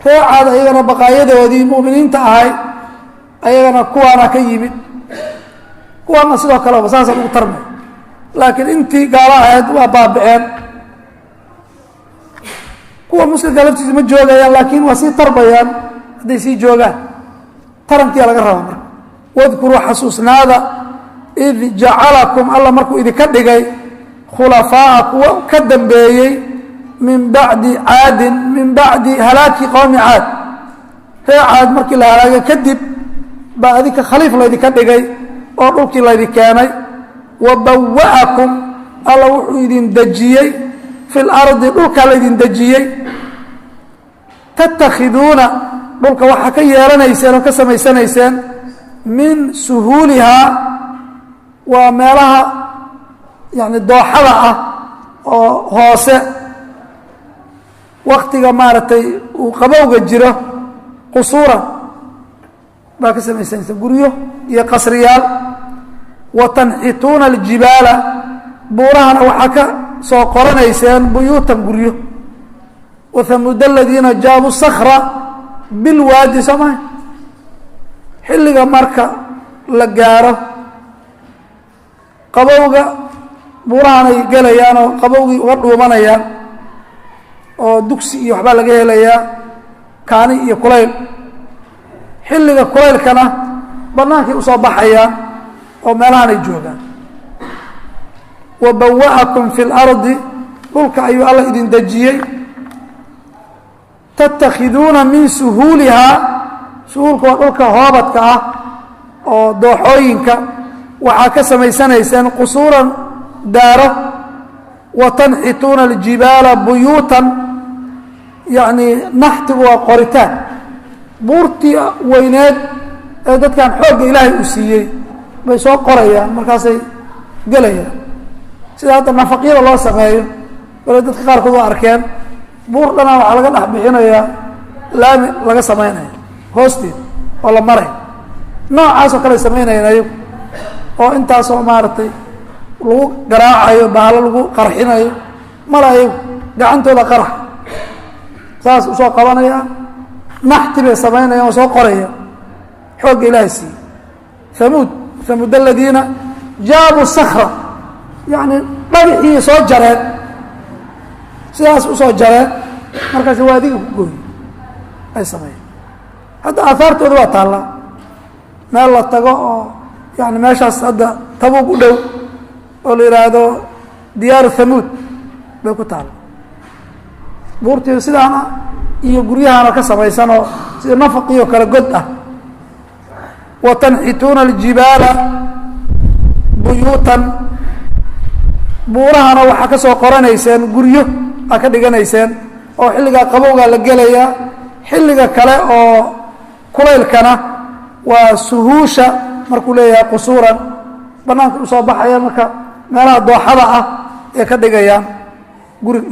caad ayagana baqaayadoodii mu'miniinta ahay ayagana kuwaana ka yimid kuwaana sidoo kaleba saasaan ugu tarmay laakiin intii gaalo ahayd waa baaba'een kuwa muslimka laftiisa ma joogayaan laakiin waa sii tarbayaan hadday sii joogaan tarankiyaa laga rabaa marka wadkuruu xasuusnaada id jacalakum alla markuu idinka dhigay khulafaa'a kuwa ka dambeeyey min bacdi caadin min bacdi halaaki qowmi caad ree caad markii la halaagay kadib baa adinka khaliif laydinka dhigay oo dhulkii laydin keenay wa bawa'akum alla wuxuu idin dejiyey fi lardi dhulkaa laydin dejiyey tattakhiduuna dhulka waxaa ka yeelanayseen oo ka samaysanayseen min suhuulihaa waa meelaha yani dooxada ah oo hoose waktiga maaragtay uu qabowga jiro qusuuran baa ka samaysanayseen guryo iyo qasriyaal wa tanxituuna aljibaala buurahana waxaa ka soo qoranayseen buyuutan guryo wa hamuuda aladiina jaabuu sakra bilwaadi soo maha xilliga marka la gaaro qabowga buurahanay gelayaan oo qabowgii uga dhuumanayaan oo dugsi iyo waxbaa laga helayaa kaani iyo kulayl xilliga kulaylkana bannaankay usoo baxayaan oo meelahanay joogaan wa bawa'akum fi lardi dhulka ayuu alla idin dejiyey tattakhiduuna min suhuulihaa suhuulka waa dhulka hoobadka ah oo dooxooyinka waxaa ka samaysanayseen qusuuran daaro wa tanxituuna aljibaala buyuutan yacni naxtigu waa qoritaan buurtii weyneed ee dadkan xoogga ilaahay uu siiyey bay soo qorayaan markaasay gelayaan sida hadda nafaqyada loo sameeyo wala dadka qaarkood waa arkeen buur dhanaa waxaa laga dhex bixinayaa laami laga samaynaya hoosteed oo la maray noocaasoo kale samaynayaan ayagu oo intaasoo maaragtay lagu garaacayo bahalo lagu qarxinayo mala ayagu gacantooda qarax saas usoo qabanaya naxti bay samaynayaan oo soo qoraya xoogga ilaahay siiyey hamuud aladiina jaabuu sakra yacni dhagixii soo jareen sidaas usoo jareen markaas waadiga ku gooye ay sameeyeen hadda aahaartooda waa taallaa meel la tago oo yani meeshaas hadda tabuug u dhow oo la yidhaahdo diyaaru hamuud bay ku taalla buurtii sidaana iyo guryahaana ka samaysan oo sida nafaqiyo kale god ah wa tanxituuna aljibaala buyuutan buurahana waxaa ka soo qoranayseen guryo aa ka dhiganayseen oo xilligaa qabowgaa la gelayaa xilliga kale oo kulaylkana waa suhuusha markuu leeyahay qusuuran bannaanka usoo baxayaan marka meelaha dooxada ah ee ka dhigayaan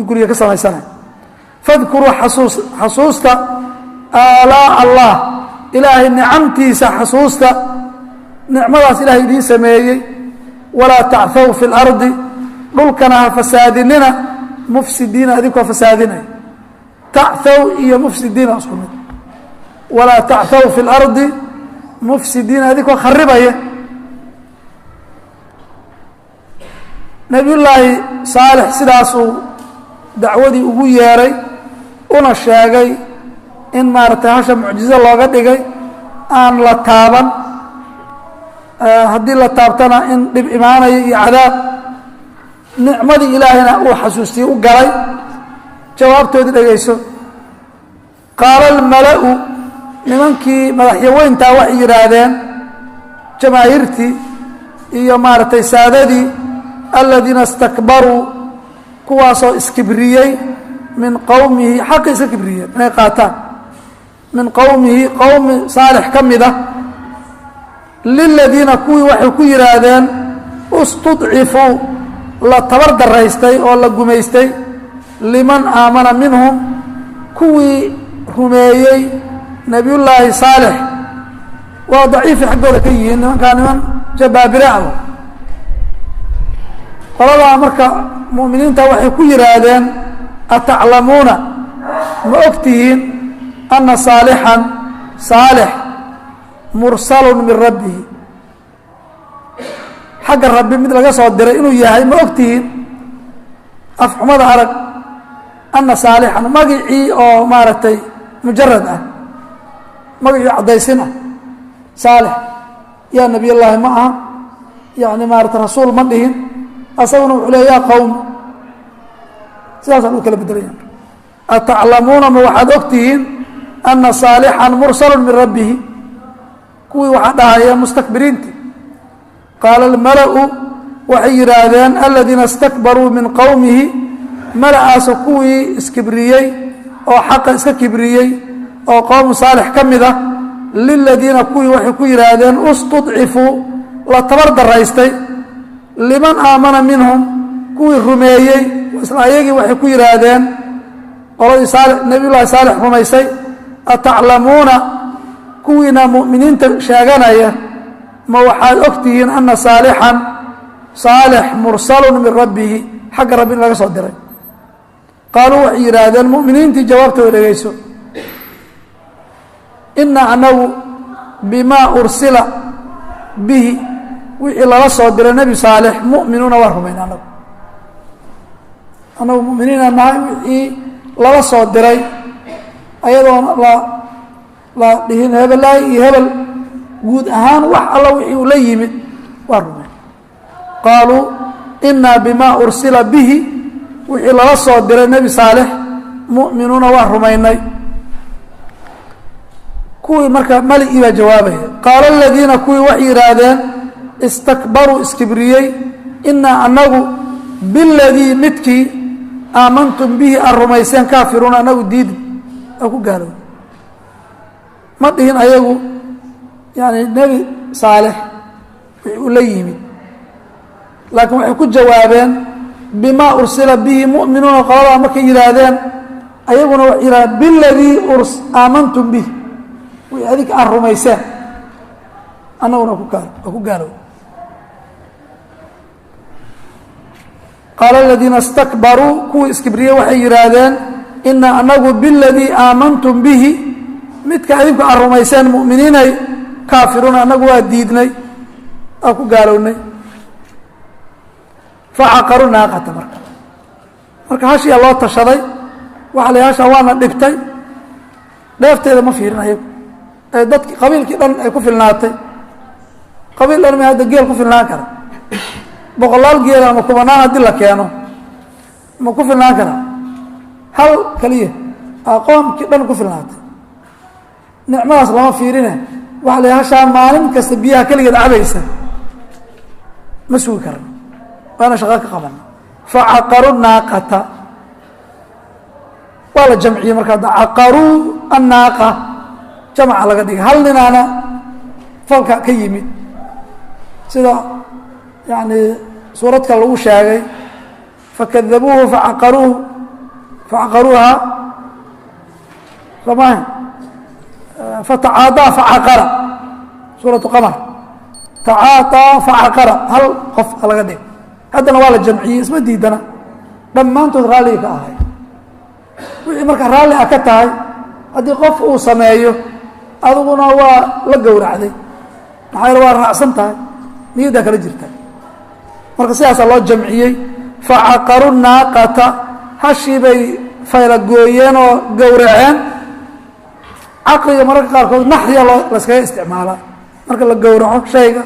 guriga ka samaysanaya fadkuruu xasuusta aalaa allah ilaahay nicamtiisa xasuusta nicmadaas ilahay idiin sameeyey walaa tacthaw fi lardi dhulkana ha fasaadinina mufsidiina adinkoo fasaadinaya tacthaw iyo mufsidiina isku mid walaa tacthaw fi lardi mufsidiina adinkoo kharibaya nabiyullaahi saalix sidaasuu dacwadii ugu yeeray una sheegay in maaragtay hasha mucjizo looga dhigay aan la taaban haddii la taabtana in dhib imaanayo iyo cadaab nicmadii ilaahayna uu xasuustiyey u galay jawaabtoodii dhegayso qaala almala-u nimankii madaxyaweyntaa waxay yidhaahdeen jamaahiirtii iyo maaragtay saadadii aladiina istakbaruu kuwaasoo iskibriyey min qowmihi xaqi iska kibriyeen inay qaataan min qowmihi qowmi saalix ka mida liladiina kuwii waxay ku yidhaahdeen istudcifuu la tabar daraystay oo la gumaystay liman aamana minhum kuwii rumeeyey nebiyullaahi saalix waa daciifi xaggooda ka yihiin nimankaa niman jabaabire ah qoladaa marka mu'miniinta waxay ku yidhaahdeen ataclamuuna ma og tihiin anna saalixan saalix mursalun min rabbihi xagga rabbi mid laga soo diray inuu yahay ma og tihiin afxumada arag ana saalixan magicii oo maaragtay mujarad ah magacii caddaysin ah saalix yaa nebiy llaahi ma aha yani maarata rasuul ma dhihin asaguna wuxuu leey yaa qowm sidaasa lagu kala bedelaya ataclamuuna ma waxaad og tihiin ana saalixan mursalu min rabbihi kuwii waxaa dhahaya mustakbiriinti qaala almala'u waxay yidhaahdeen aladiina istakbaruu min qowmihi mala'aasoo kuwii iskibriyey oo xaqa iska kibriyey oo qowmu saalix ka mid ah liladiina kuwii waxay ku yidhaahdeen istudcifuu la tabar daraystay liman aamana minhum kuwii rumeeyey isla ayagii waxay ku yidhaahdeen qoladii nebiyullaahi saalix rumaysay ataclamuuna kuwiina mu'miniinta sheeganaya ma waxaad og tihiin ana saalixan saalix mursalun min rabbihi xagga rabbi in laga soo diray qaaluu waxay yidhaahdeen mu'miniintii jawaabtooda dhegayso ina anagu bimaa ursila bihi wixii lala soo diray nebi saalix mu'minuuna waa rumayn anagu mu'miniina nahay wixii lala soo diray ayadoon la dhihin hebelaay iyo hebel guud ahaan wax alla wixii uu la yimid waa rumayn qaaluu inaa bimaa ursila bihi wixii lala soo diray nebi saalix mu'minuuna waa rumaynay kuwii marka maligii baa jawaabaya qaala aladiina kuwii waxay yidhaahdeen istakbaruu iskibriyey inaa anagu biladii midkii aamantum bihi aan rumayseen kaafiruuna anagu diidi aan ku gaalow ma dhihin ayagu yani nebi saalix wixii uu la yimid laakiin waxay ku jawaabeen bimaa ursila bihi mu'minuuna qoladaa markay yidhaahdeen ayaguna waxay yidhahdeen biladii aamantum bih wixii adinka aan rumayseen annaguna waa ku gaalow qaala aladiina istakbaruu kuwii iskibriyey waxay yidhaahdeen inaa anagu biladii aamantum bihi midka adinku aan rumayseen mu'miniinay kaafiruuna annagu waa diidnay waa ku gaalownay facaqaru naaqata marka hashiyaa loo tashaday waxa la hashaa waana dhibtay dheefteeda ma fiirin ayagu ee dadki qabiilkii dhan ay ku filnaatay qabiil dhan ma hadda geel ku filnaan kara boqolaal geel ama kubanaan haddii la keeno ma ku filnaan kara hal keliya qoomkii dhan ku filnaatay nicmadaas lama fiirine waxa la hashaa maalin kasta biyaha keligeed cabaysa ma sugi karno waana shaqo ka qabana facaqaru naaqata waa la jamciyey markaa caqaruu annaaqa jamca laga dhigay hal ninaana falka ka yimid sida yani suuradka lagu sheegay fakadabuuhu facaqaruuha soomaaha fatacaadaa facaqara suuratu qamar tacaataa facaqara hal qof laga dhig haddana waa la jamciyey isma diidana dhammaantood raalliga ka ahay wixii marka raalli ah ka tahay haddii qof uu sameeyo adiguna waa la gowracday maxaa yeele waa raacsan tahay niyaddaa kala jirta marka sidaasaa loo jamciyey facaqaru naaqata hashii bay faylagooyeen oo gowraceen caqriga mararka qaarkood naxya layskaga isticmaalaa marka la gowraco shayga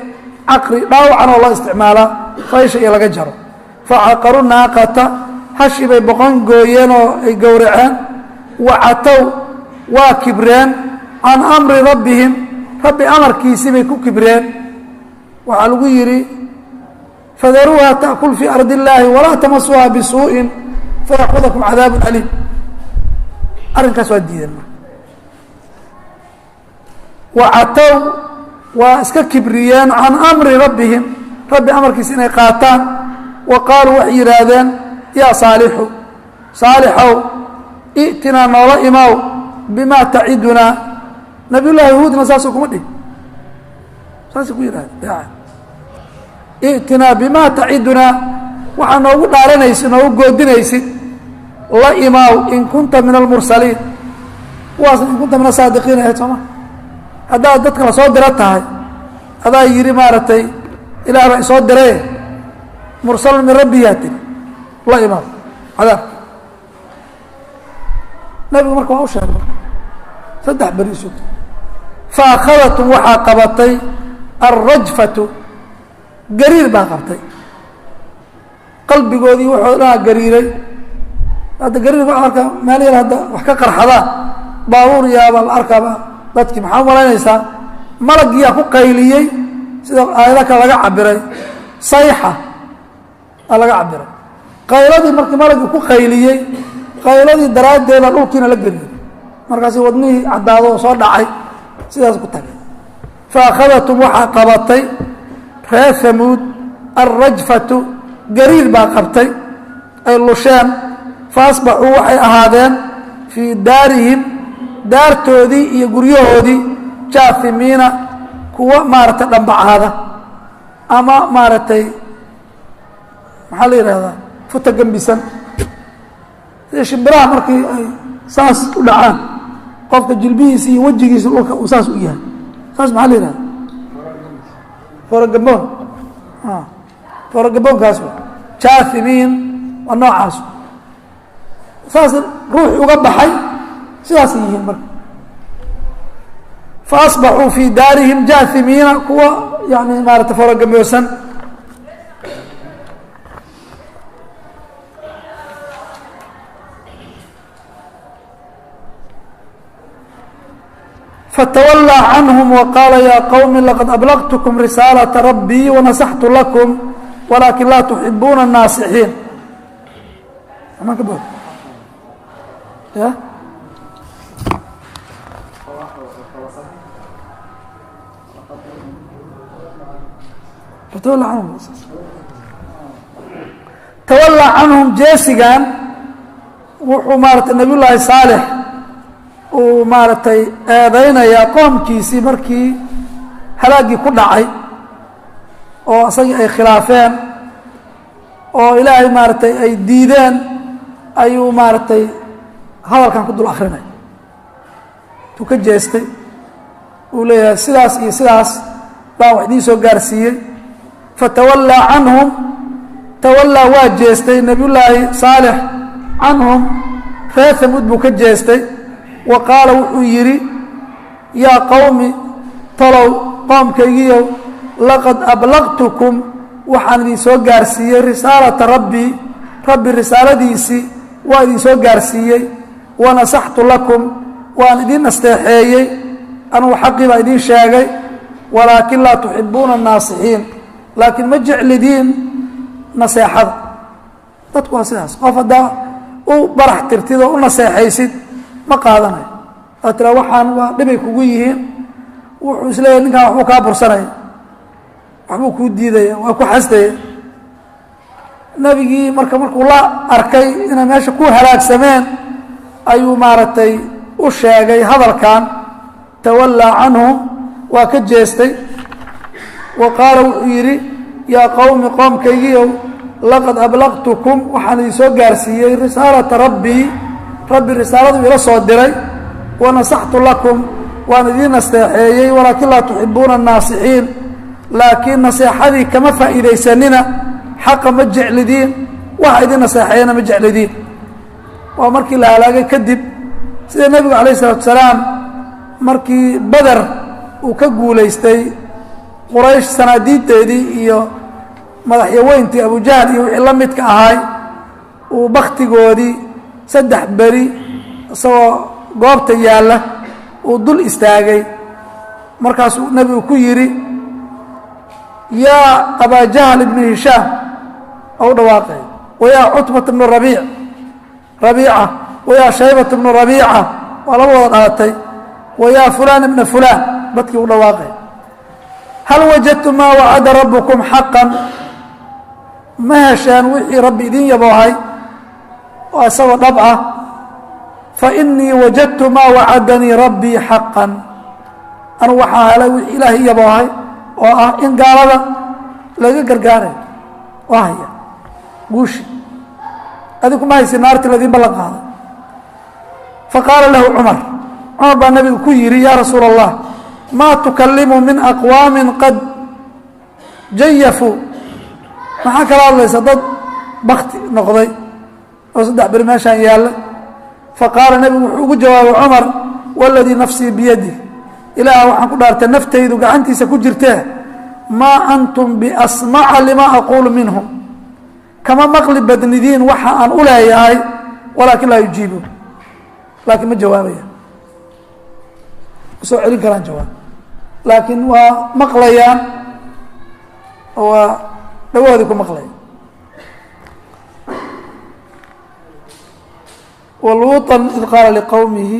caqri dhaawacan oo loo isticmaalaa faysha iyo laga jaro facaqaru naaqata hashii bay boqon gooyeen oo ay gowraceen wacatow waa kibreen can amri rabbihim rabbi amarkiisii bay ku kibreen waxaa lagu yidhi fadaruuha ta'kul fii ardi illaahi walaa tamasuuha bisuu'in fayaqudakum cadaabun aliim arrinkaas waa diideen marka wacatow waa iska kibriyeen can amri rabbihim rabbi amarkiisa inay qaataan wa qaaluu waxay yidhaahdeen yaa saalixu saalixow i'tinaa noola imaw bimaa tacidunaa nabiyullaahi yahuudna saasoo kuma dhihin saasay ku yidhahdeen i'tinaa bimaa tacidunaa waxaa noogu dhaaranaysid noogu goodinaysid la imaaw in kunta min almursaliin kuwaasna in kunta min asaadiqiin ahayd sooma haddaad dadka la soo diro tahay adaa yidhi maaragtay ilaah baa isoo diraye mursalun min rabbiyaa tiri la imaaw cadaabka nabigu marka waa u sheegay 3 beri sug faakhadatun waxaa qabatay alrajfatu gariir baa qabtay qalbigoodii wuxuu dhanaa gariiray hadda gariir baa arka meel yar hadda wax ka qarxadaan baabuur yaaba la arkaaba dadkii maxaa umalaynaysaa malaggiyaa ku qayliyey sida aayada kale laga cabiray sayxa aa laga cabiray qayladii markii malaggii ku qayliyey qayladii daraaddeeda dhulkiina la geliyey markaasi wadnihii caddaado oo soo dhacay sidaas ku tagay faakhadatun waxaa qabatay reer hamuud alrajfatu gariir baa qabtay ay lusheen faasbaxuu waxay ahaadeen fii daarihim daartoodii iyo guryahoodii jaafimiina kuwa maaragtay dhambacaada ama maaragtay maxaa la yidhahdaa futa gembisan sida shimbiraha markii ay saas u dhacaan qofka jilbihiisa iyo wejigiisa dhulka uu saas u yahay saas maxaa la yidhahda fooragaboon fooragaboonkaas wa jaafimiin waa noocaas saas ruuxi uga baxay sidaasay yihiin marka faasbaxuu fii daarihim jaafimiina kuwa yani maarata fooragaboosan fatawallaa canhum waqaala yaa qowmi laqad ablaqtukum risaalata rabbii wanasaxtu lakum walaakin laa tuxibuuna الnaasixiin ya tawallaa canhum jeesigan wuxuu maaratay nabiy llaahi saalix uu maaragtay eedaynayaa qoomkiisii markii halaaggii ku dhacay oo isagii ay khilaafeen oo ilaahay maaragtay ay diideen ayuu maaragtay hadalkan ku dul akrinay tuu ka jeestay uu leeyahay sidaas iyo sidaas baan wax idiin soo gaarsiiyey fatawallaa canhum tawallaa waa jeestay nebiyullaahi saalix canhum reer hamuud buu ka jeestay wa qaala wuxuu yidhi yaa qowmi talow qoomkaygiiow laqad ablaqtukum waxaan idin soo gaarsiiyey risaalata rabbii rabbi risaaladiisii waa idin soo gaarsiiyey wanasaxtu lakum waan idin nasteexeeyey anugu xaqii baa idiin sheegay walaakin laa tuxibuuna الnaasixiin laakiin ma jeclidiin naseexada dadku waa sidaas qof haddaa u barax tirtid oo u naseexaysid ma qaadanayo aa tiraa waxaan waa dhibay kugu yihiin wuxuu isleeyahy ninkaan waxbuu kaa bursanaya waxbuu kuu diidaya waa ku xasdaya nebigii markuu la arkay inay meesha ku halaagsameen ayuu maaragtay u sheegay hadalkan tawallaa canhum waa ka jeestay wa qaala wuxuu yidhi yaa qowmi qoomkaygiiow laqad ablaqtukum waxaan idin soo gaarsiiyey risaalata rabbii rabbi risaaladu ila soo diray wanasaxtu lakum waan idiin nasteexeeyey walaakin laa tuxibuuna الnaasixiin laakiin naseexadii kama faa'iidaysanina xaqa ma jeclidiin waxa idin naseexeeyana ma jeclidiin waa markii la halaagay kadib sida nebigu calayh الsalatu wasalaam markii beder uu ka guulaystay quraysh sanaadiidteedii iyo madaxyaweyntii abujahl iyo wixii la midka ahay uu baktigoodii 3 beri isagoo goobta yaalla uu dul istaagay markaasuu nebigu ku yidhi yaa abaa jahl ibnu hishaam ou dhawaaqay wayaa cutbata bnu rabiica wayaa shaybata bnu rabiica waa laba wada dhalatay wayaa fulaan ibna fulaan dadkii u dhawaaqay hal wajadtum maa wacada rabbukum xaqan ma hesheen wixii rabbi idin yaboohay oo isagoo dhab ah fainii wajadtu maa wacadanii rabbii xaqan anugu waxaa helay wixii ilaahay yaboohay oo ah in gaalada laga gargaaray waa haya guushi adigu ma haysi naartii ladiin ballan qaaday faqaala lahu cumar baa nabigu ku yidhi yaa rasuula allah maa tukalimu min aqwaamin qad jayafuu maxaa kala hadlaysa dad bakti noqday oo 3 beri meeshaan yaalla faqaala nebigu wuxuu ugu jawaabay cumar waladii nafsii biyadih ilaah waxaan ku dhaartay naftaydu gacantiisa ku jirtee maa antum biasmaca limaa aquulu minhum kama maqli badnidiin waxa aan u leeyahay walaakin laa yujiibuun laakiin ma jawaabaya soo celin karaan jawaab laakiin waa maqlayaan oo waa dhawahoodii ku maqlaya waluuطa id qaala liqowmihi